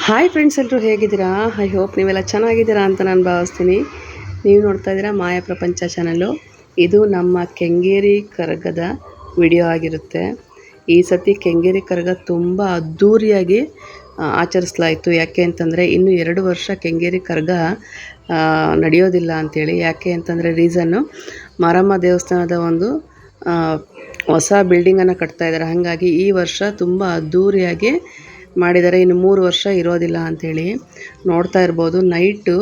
Hi friends, ಎಲ್ಲರೂ ಹೇಗಿದ್ದೀರಾ? I hope ನೀವೆಲ್ಲ ಚೆನ್ನಾಗಿದ್ದೀರಾ ಅಂತ ನಾನು ಭಾವಿಸ್ತೀನಿ. ನೀವು ನೋಡ್ತಾ ಇದ್ದೀರಾ ಮಾಯಾ ಪ್ರಪಂಚ ಚಾನಲ್ಲು. ಇದು ನಮ್ಮ ಕೆಂಗೇರಿ ಕರಗದ ವಿಡಿಯೋ ಆಗಿರುತ್ತೆ. ಈ ಸತಿ ಕೆಂಗೇರಿ ಕರಗ ತುಂಬ ಅದ್ಧೂರಿಯಾಗಿ ಆಚರಿಸಲಾಯಿತು. ಯಾಕೆ ಅಂತಂದರೆ ಇನ್ನು 2 ವರ್ಷ ಕೆಂಗೇರಿ ಕರಗ ನಡೆಯೋದಿಲ್ಲ ಅಂಥೇಳಿ. ಯಾಕೆ ಅಂತಂದರೆ ರೀಸನ್ನು, ಮಾರಮ್ಮ ದೇವಸ್ಥಾನದ ಒಂದು ಹೊಸ ಬಿಲ್ಡಿಂಗನ್ನು ಕಟ್ತಾ ಇದ್ದಾರೆ. ಹಾಗಾಗಿ ಈ ವರ್ಷ ತುಂಬ ಅದ್ಧೂರಿಯಾಗಿ ಮಾಡಿದ್ದಾರೆ. ಇನ್ನು 3 ವರ್ಷ ಇರೋದಿಲ್ಲ ಅಂಥೇಳಿ. ನೋಡ್ತಾ ಇರ್ಬೋದು, ನೈಟು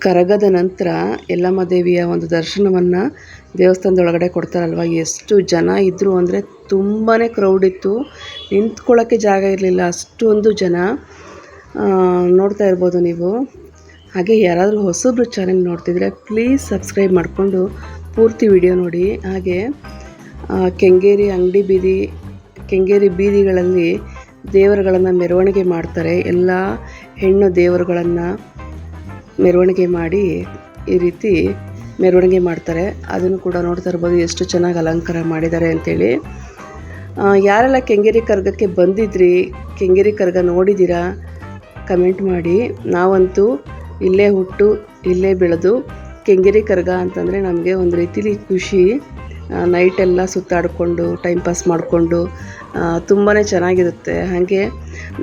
ಕರಗದ ನಂತರ ಯಲ್ಲಮ್ಮ ದೇವಿಯ ಒಂದು ದರ್ಶನವನ್ನು ದೇವಸ್ಥಾನದೊಳಗಡೆ ಕೊಡ್ತಾರಲ್ವ, ಎಷ್ಟು ಜನ ಇದ್ದರು ಅಂದರೆ ತುಂಬಾ ಕ್ರೌಡ್ ಇತ್ತು. ನಿಂತ್ಕೊಳ್ಳೋಕ್ಕೆ ಜಾಗ ಇರಲಿಲ್ಲ, ಅಷ್ಟೊಂದು ಜನ. ನೋಡ್ತಾ ಇರ್ಬೋದು ನೀವು. ಹಾಗೆ ಯಾರಾದರೂ ಹೊಸಬ್ರು ಚಾನೆಲ್ ನೋಡ್ತಿದ್ರೆ ಪ್ಲೀಸ್ ಸಬ್ಸ್ಕ್ರೈಬ್ ಮಾಡಿಕೊಂಡು ಪೂರ್ತಿ ವಿಡಿಯೋ ನೋಡಿ. ಹಾಗೆ ಕೆಂಗೇರಿ ಅಂಗಡಿ ಬೀದಿ, ಕೆಂಗೇರಿ ಬೀದಿಗಳಲ್ಲಿ ದೇವರುಗಳನ್ನು ಮೆರವಣಿಗೆ ಮಾಡ್ತಾರೆ. ಎಲ್ಲ ಹೆಣ್ಣು ದೇವರುಗಳನ್ನು ಮೆರವಣಿಗೆ ಮಾಡಿ ಈ ರೀತಿ ಮೆರವಣಿಗೆ ಮಾಡ್ತಾರೆ. ಅದನ್ನು ಕೂಡ ನೋಡ್ತಾ ಇರ್ಬೋದು ಎಷ್ಟು ಚೆನ್ನಾಗಿ ಅಲಂಕಾರ ಮಾಡಿದ್ದಾರೆ ಅಂಥೇಳಿ. ಯಾರೆಲ್ಲ ಕೆಂಗೇರಿ ಕರಗಕ್ಕೆ ಬಂದಿದ್ರಿ, ಕೆಂಗೇರಿ ಕರಗ ನೋಡಿದ್ದೀರಾ, ಕಮೆಂಟ್ ಮಾಡಿ. ನಾವಂತೂ ಇಲ್ಲೇ ಹುಟ್ಟು ಇಲ್ಲೇ ಬೆಳೆದು ಕೆಂಗೇರಿ ಕರಗ ಅಂತಂದರೆ ನಮಗೆ ಒಂದು ರೀತಿಲಿ ಖುಷಿ. ನೈಟೆಲ್ಲ ಸುತ್ತಾಡಿಕೊಂಡು ಟೈಮ್ ಪಾಸ್ ಮಾಡಿಕೊಂಡು ತುಂಬಾ ಚೆನ್ನಾಗಿರುತ್ತೆ. ಹಾಗೆ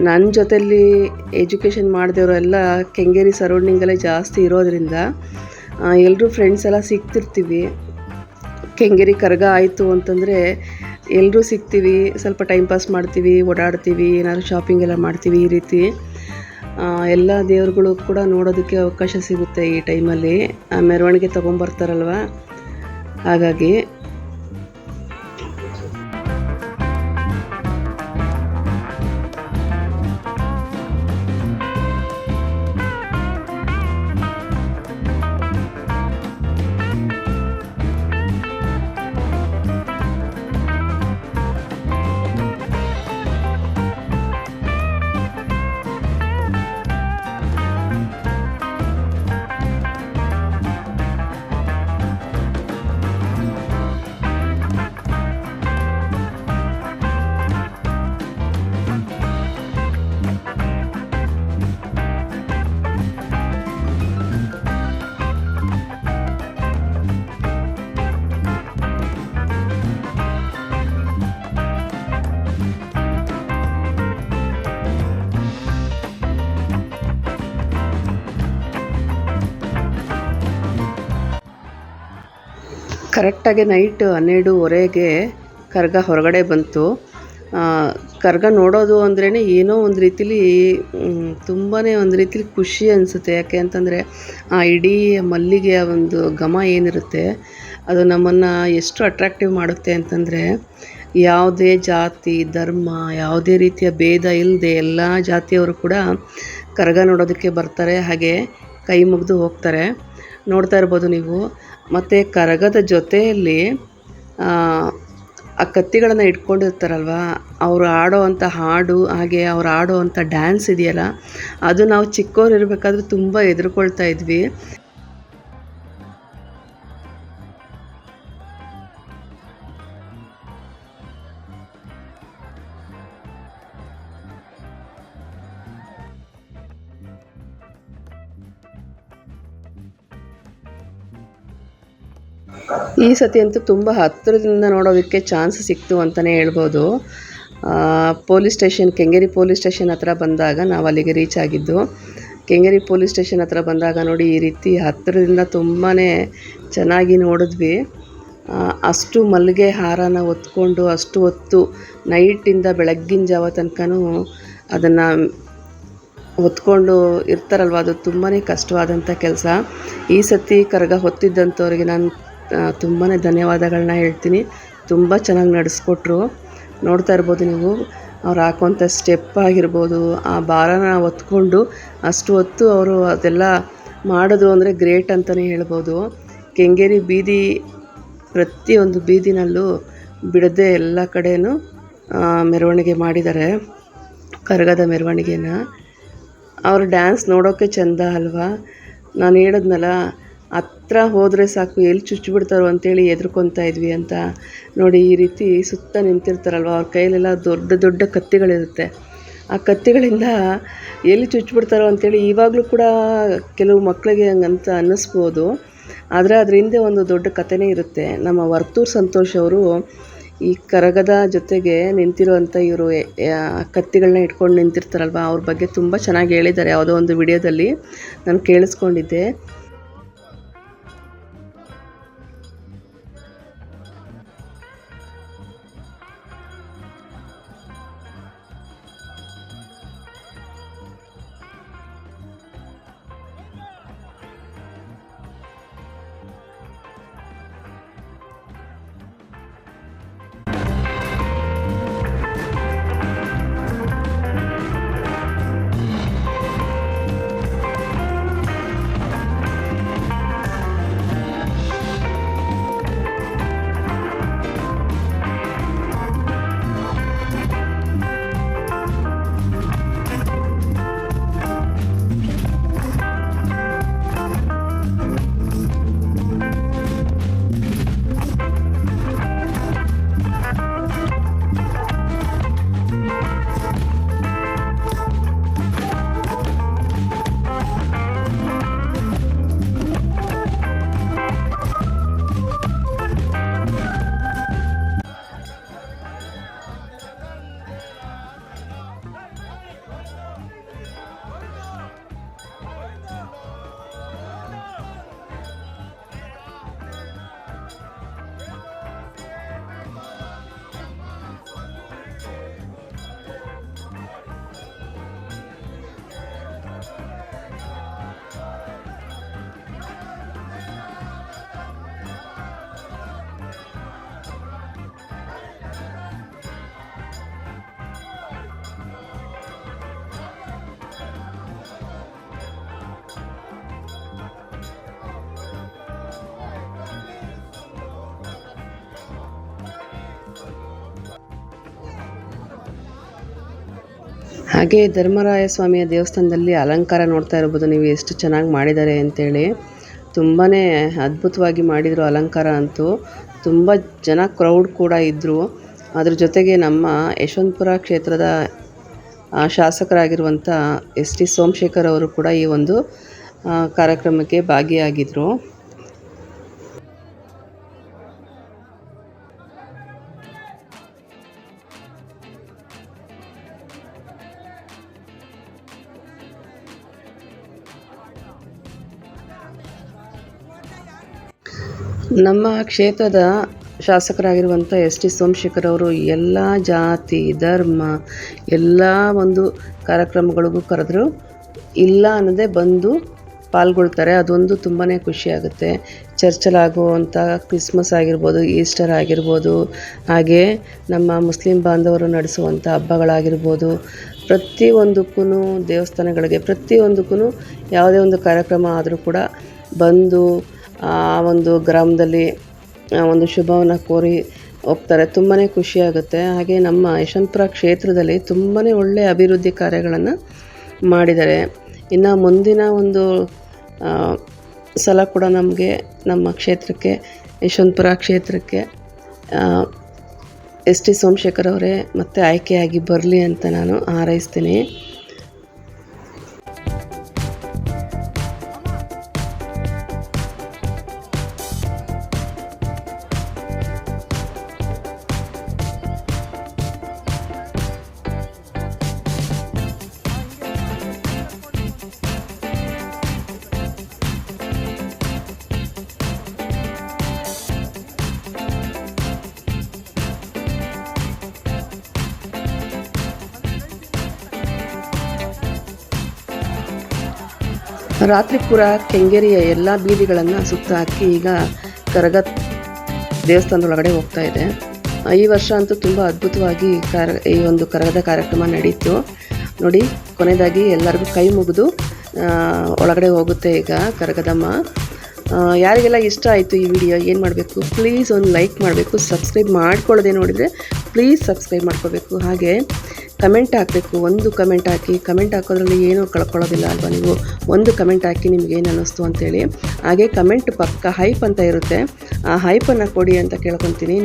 ನನ್ನ ಜೊತೆಯಲ್ಲಿ ಎಜುಕೇಷನ್ ಮಾಡಿದವರೆಲ್ಲ ಕೆಂಗೇರಿ ಸರೌಂಡಿಂಗಲ್ಲೇ ಜಾಸ್ತಿ ಇರೋದರಿಂದ ಎಲ್ಲರೂ ಫ್ರೆಂಡ್ಸ್ ಎಲ್ಲ ಸಿಗ್ತಿರ್ತೀವಿ. ಕೆಂಗೇರಿ ಕರಗ ಆಯಿತು ಅಂತಂದರೆ ಎಲ್ಲರೂ ಸಿಗ್ತೀವಿ, ಸ್ವಲ್ಪ ಟೈಮ್ ಪಾಸ್ ಮಾಡ್ತೀವಿ, ಓಡಾಡ್ತೀವಿ, ಏನಾದರೂ ಶಾಪಿಂಗ್ ಎಲ್ಲ ಮಾಡ್ತೀವಿ. ಈ ರೀತಿ ಎಲ್ಲ ದೇವ್ರುಗಳು ಕೂಡ ನೋಡೋದಕ್ಕೆ ಅವಕಾಶ ಸಿಗುತ್ತೆ ಈ ಟೈಮಲ್ಲಿ. ಮೆರವಣಿಗೆ ತೊಗೊಂಬರ್ತಾರಲ್ವ, ಹಾಗಾಗಿ ಕರೆಕ್ಟಾಗಿ ನೈಟ್ 12:30ಗೆ ಕರಗ ಹೊರಗಡೆ ಬಂತು. ಕರಗ ನೋಡೋದು ಅಂದ್ರೇ ಏನೋ ಒಂದು ರೀತಿಲಿ ತುಂಬಾ ಒಂದು ರೀತಿಲಿ ಖುಷಿ ಅನಿಸುತ್ತೆ. ಯಾಕೆ ಅಂತಂದರೆ ಆ ಇಡೀ ಮಲ್ಲಿಗೆಯ ಒಂದು ಘಮ ಏನಿರುತ್ತೆ ಅದು ನಮ್ಮನ್ನು ಎಷ್ಟು ಅಟ್ರಾಕ್ಟಿವ್ ಮಾಡುತ್ತೆ ಅಂತಂದರೆ, ಯಾವುದೇ ಜಾತಿ ಧರ್ಮ ಯಾವುದೇ ರೀತಿಯ ಭೇದ ಇಲ್ಲದೆ ಎಲ್ಲ ಜಾತಿಯವರು ಕೂಡ ಕರಗ ನೋಡೋದಕ್ಕೆ ಬರ್ತಾರೆ. ಹಾಗೆ ಕೈ ಮುಗಿದು ಹೋಗ್ತಾರೆ. ನೋಡ್ತಾ ಇರ್ಬೋದು ನೀವು. ಮತ್ತು ಕರಗದ ಜೊತೆಯಲ್ಲಿ ಆ ಕತ್ತಿಗಳನ್ನು ಇಟ್ಕೊಂಡಿರ್ತಾರಲ್ವ, ಅವರು ಆಡೋವಂಥ ಹಾಡು, ಹಾಗೆ ಅವ್ರು ಆಡೋವಂಥ ಡ್ಯಾನ್ಸ್ ಇದೆಯಲ್ಲ, ಅದು ನಾವು ಚಿಕ್ಕವ್ರು ಇರಬೇಕಾದ್ರೆ ತುಂಬ ಹೆದರ್ಕೊಳ್ತಾ ಇದ್ವಿ. ಈ ಸತಿ ಅಂತೂ ತುಂಬ ಹತ್ತಿರದಿಂದ ನೋಡೋದಕ್ಕೆ ಚಾನ್ಸ್ ಸಿಕ್ತು ಅಂತಲೇ ಹೇಳ್ಬೋದು. ಕೆಂಗೇರಿ ಪೊಲೀಸ್ ಸ್ಟೇಷನ್ ಹತ್ರ ಬಂದಾಗ ನಾವು ಅಲ್ಲಿಗೆ ರೀಚ್ ಆಗಿದ್ದು. ಕೆಂಗೇರಿ ಪೊಲೀಸ್ ಸ್ಟೇಷನ್ ಹತ್ರ ಬಂದಾಗ ನೋಡಿ, ಈ ರೀತಿ ಹತ್ತಿರದಿಂದ ತುಂಬಾ ಚೆನ್ನಾಗಿ ನೋಡಿದ್ವಿ. ಅಷ್ಟು ಮಲ್ಲಿಗೆ ಹಾರನ ಹೊತ್ಕೊಂಡು ಅಷ್ಟು ಹೊತ್ತು ನೈಟಿಂದ ಬೆಳಗ್ಗಿನ ಜಾವ ತನಕನೂ ಅದನ್ನು ಹೊತ್ಕೊಂಡು ಇರ್ತಾರಲ್ವ, ಅದು ತುಂಬಾ ಕಷ್ಟವಾದಂಥ ಕೆಲಸ. ಈ ಸತಿ ಕರಗ ಹೊತ್ತಿದ್ದಂಥವ್ರಿಗೆ ನಾನು ತುಂಬಾ ಧನ್ಯವಾದಗಳನ್ನ ಹೇಳ್ತೀನಿ. ತುಂಬ ಚೆನ್ನಾಗಿ ನಡೆಸ್ಕೊಟ್ರು. ನೋಡ್ತಾ ಇರ್ಬೋದು ನೀವು, ಅವ್ರು ಹಾಕೋಂಥ ಸ್ಟೆಪ್ ಆಗಿರ್ಬೋದು, ಆ ಭಾರನ ಹೊತ್ಕೊಂಡು ಅಷ್ಟು ಹೊತ್ತು ಅವರು ಅದೆಲ್ಲ ಮಾಡಿದ್ರು ಅಂದರೆ ಗ್ರೇಟ್ ಅಂತಲೇ ಹೇಳ್ಬೋದು. ಕೆಂಗೇರಿ ಬೀದಿ, ಪ್ರತಿಯೊಂದು ಬೀದಿನಲ್ಲೂ ಬಿಡದೆ ಎಲ್ಲ ಕಡೆಯೂ ಮೆರವಣಿಗೆ ಮಾಡಿದ್ದಾರೆ, ಕರಗದ ಮೆರವಣಿಗೆನ. ಅವ್ರ ಡ್ಯಾನ್ಸ್ ನೋಡೋಕ್ಕೆ ಚೆಂದ ಅಲ್ವಾ. ನಾನು ಹೇಳಿದ್ನಲ್ಲ, ಹತ್ರ ಹೋದರೆ ಸಾಕು ಎಲ್ಲಿ ಚುಚ್ಚಿಬಿಡ್ತಾರೋ ಅಂತೇಳಿ ಹೆದ್ರ್ಕೊತಾ ಇದ್ವಿ ಅಂತ. ನೋಡಿ, ಈ ರೀತಿ ಸುತ್ತ ನಿಂತಿರ್ತಾರಲ್ವ, ಅವ್ರ ಕೈಯಲ್ಲೆಲ್ಲ ದೊಡ್ಡ ದೊಡ್ಡ ಕತ್ತಿಗಳಿರುತ್ತೆ. ಆ ಕತ್ತಿಗಳಿಂದ ಎಲ್ಲಿ ಚುಚ್ಚಿಬಿಡ್ತಾರೋ ಅಂಥೇಳಿ ಇವಾಗಲೂ ಕೂಡ ಕೆಲವು ಮಕ್ಕಳಿಗೆ ಹಂಗಂತ ಅನ್ನಿಸ್ಬೋದು. ಆದರೆ ಅದ್ರ ಹಿಂದೆ ಒಂದು ದೊಡ್ಡ ಕಥೆನೇ ಇರುತ್ತೆ. ನಮ್ಮ ವರ್ತೂರು ಸಂತೋಷ್ ಅವರು ಈ ಕರಗದ ಜೊತೆಗೆ ನಿಂತಿರುವಂಥ ಇವರು ಕತ್ತಿಗಳನ್ನ ಇಟ್ಕೊಂಡು ನಿಂತಿರ್ತಾರಲ್ವ, ಅವ್ರ ಬಗ್ಗೆ ತುಂಬ ಚೆನ್ನಾಗಿ ಹೇಳಿದ್ದಾರೆ ಯಾವುದೋ ಒಂದು ವಿಡಿಯೋದಲ್ಲಿ ನಾನು ಕೇಳಿಸ್ಕೊಂಡಿದ್ದೆ. ಹಾಗೆ ಧರ್ಮರಾಯ ಸ್ವಾಮಿಯ ದೇವಸ್ಥಾನದಲ್ಲಿ ಅಲಂಕಾರ ನೋಡ್ತಾ ಇರ್ಬೋದು ನೀವು, ಎಷ್ಟು ಚೆನ್ನಾಗಿ ಮಾಡಿದ್ದಾರೆ ಅಂತೇಳಿ. ತುಂಬಾ ಅದ್ಭುತವಾಗಿ ಮಾಡಿದರು ಅಲಂಕಾರ ಅಂತೂ. ತುಂಬ ಜನ ಕ್ರೌಡ್ ಕೂಡ ಇದ್ದರು. ಅದ್ರ ಜೊತೆಗೆ ನಮ್ಮ ಯಶವಂತಪುರ ಕ್ಷೇತ್ರದ ಶಾಸಕರಾಗಿರುವಂಥ ಎಸ್ ಟಿ ಸೋಮಶೇಖರ್ ಅವರು ಕೂಡ ಈ ಒಂದು ಕಾರ್ಯಕ್ರಮಕ್ಕೆ ಭಾಗಿಯಾಗಿದ್ದರು. ನಮ್ಮ ಕ್ಷೇತ್ರದ ಶಾಸಕರಾಗಿರುವಂಥ ಎಸ್ ಟಿ ಸೋಮಶೇಖರ್ ಅವರು ಎಲ್ಲ ಜಾತಿ ಧರ್ಮ ಎಲ್ಲ ಒಂದು ಕಾರ್ಯಕ್ರಮಗಳಿಗೂ ಕರೆದ್ರು ಇಲ್ಲ ಅನ್ನೋದೇ ಬಂದು ಪಾಲ್ಗೊಳ್ತಾರೆ. ಅದೊಂದು ತುಂಬಾ ಖುಷಿಯಾಗುತ್ತೆ. ಚರ್ಚಲಾಗುವಂಥ ಕ್ರಿಸ್ಮಸ್ ಆಗಿರ್ಬೋದು, ಈಸ್ಟರ್ ಆಗಿರ್ಬೋದು, ಹಾಗೆ ನಮ್ಮ ಮುಸ್ಲಿಂ ಬಾಂಧವರು ನಡೆಸುವಂಥ ಹಬ್ಬಗಳಾಗಿರ್ಬೋದು, ಪ್ರತಿಯೊಂದಕ್ಕೂ ದೇವಸ್ಥಾನಗಳಿಗೆ ಪ್ರತಿಯೊಂದಕ್ಕೂ ಯಾವುದೇ ಒಂದು ಕಾರ್ಯಕ್ರಮ ಆದರೂ ಕೂಡ ಬಂದು ಆ ಒಂದು ಗ್ರಾಮದಲ್ಲಿ ಒಂದು ಶುಭವನ್ನು ಕೋರಿ ಹೋಗ್ತಾರೆ. ತುಂಬಾ ಖುಷಿಯಾಗುತ್ತೆ. ಹಾಗೆ ನಮ್ಮ ಯಶವಂತಪುರ ಕ್ಷೇತ್ರದಲ್ಲಿ ತುಂಬಾ ಒಳ್ಳೆಯ ಅಭಿವೃದ್ಧಿ ಕಾರ್ಯಗಳನ್ನು ಮಾಡಿದ್ದಾರೆ. ಇನ್ನು ಮುಂದಿನ ಒಂದು ಸಲ ಕೂಡ ನಮಗೆ ನಮ್ಮ ಕ್ಷೇತ್ರಕ್ಕೆ ಯಶವಂತಪುರ ಕ್ಷೇತ್ರಕ್ಕೆ ಎಸ್ ಟಿ ಸೋಮಶೇಖರ್ ಅವರೇ ಮತ್ತೆ ಆಯ್ಕೆಯಾಗಿ ಬರಲಿ ಅಂತ ನಾನು ಹಾರೈಸ್ತೀನಿ. ರಾತ್ರಿ ಪೂರ ಕೆಂಗೇರಿಯ ಎಲ್ಲ ಬೀದಿಗಳನ್ನು ಸುತ್ತ ಹಾಕಿ ಈಗ ಕರಗ ದೇವಸ್ಥಾನದೊಳಗಡೆ ಹೋಗ್ತಾ ಇದೆ. ಈ ವರ್ಷ ಅಂತೂ ತುಂಬ ಅದ್ಭುತವಾಗಿ ಈ ಒಂದು ಕರಗದ ಕಾರ್ಯಕ್ರಮ ನಡೀತು ನೋಡಿ. ಕೊನೆಯದಾಗಿ ಎಲ್ಲರಿಗೂ ಕೈ ಮುಗಿದು ಒಳಗಡೆ ಹೋಗುತ್ತೆ ಈಗ ಕರಗದಮ್ಮ. ಯಾರಿಗೆಲ್ಲ ಇಷ್ಟ ಆಯಿತು ಈ ವಿಡಿಯೋ ಏನು ಮಾಡಬೇಕು, ಪ್ಲೀಸ್ ಒಂದು ಲೈಕ್ ಮಾಡಬೇಕು. ಸಬ್ಸ್ಕ್ರೈಬ್ ಮಾಡ್ಕೊಳ್ಳೋದೇ ನೋಡಿದರೆ ಪ್ಲೀಸ್ ಸಬ್ಸ್ಕ್ರೈಬ್ ಮಾಡ್ಕೋಬೇಕು. ಹಾಗೆ ಕಮೆಂಟ್ ಹಾಕಬೇಕು. ಒಂದು ಕಮೆಂಟ್ ಹಾಕಿ, ಕಮೆಂಟ್ ಹಾಕೋದ್ರಲ್ಲಿ ಏನೂ ಕಳ್ಕೊಳ್ಳೋದಿಲ್ಲ ಅಲ್ವಾ. ನೀವು ಒಂದು ಕಮೆಂಟ್ ಹಾಕಿ ನಿಮಗೇನು ಅನ್ನಿಸ್ತು ಅಂತೇಳಿ. ಹಾಗೆ ಕಮೆಂಟ್ ಪಕ್ಕ ಹೈಪ್ ಅಂತ ಇರುತ್ತೆ, ಆ ಹೈಪನ್ನು ಕೊಡಿ ಅಂತ ಕೇಳ್ಕೊತೀನಿ.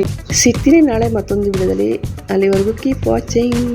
ಸಿಗ್ತೀನಿ ನಾಳೆ ಮತ್ತೊಂದು ವಿಡಿಯೋದಲ್ಲಿ. ಅಲ್ಲಿವರೆಗೂ ಕೀಪ್ ವಾಚಿಂಗ್.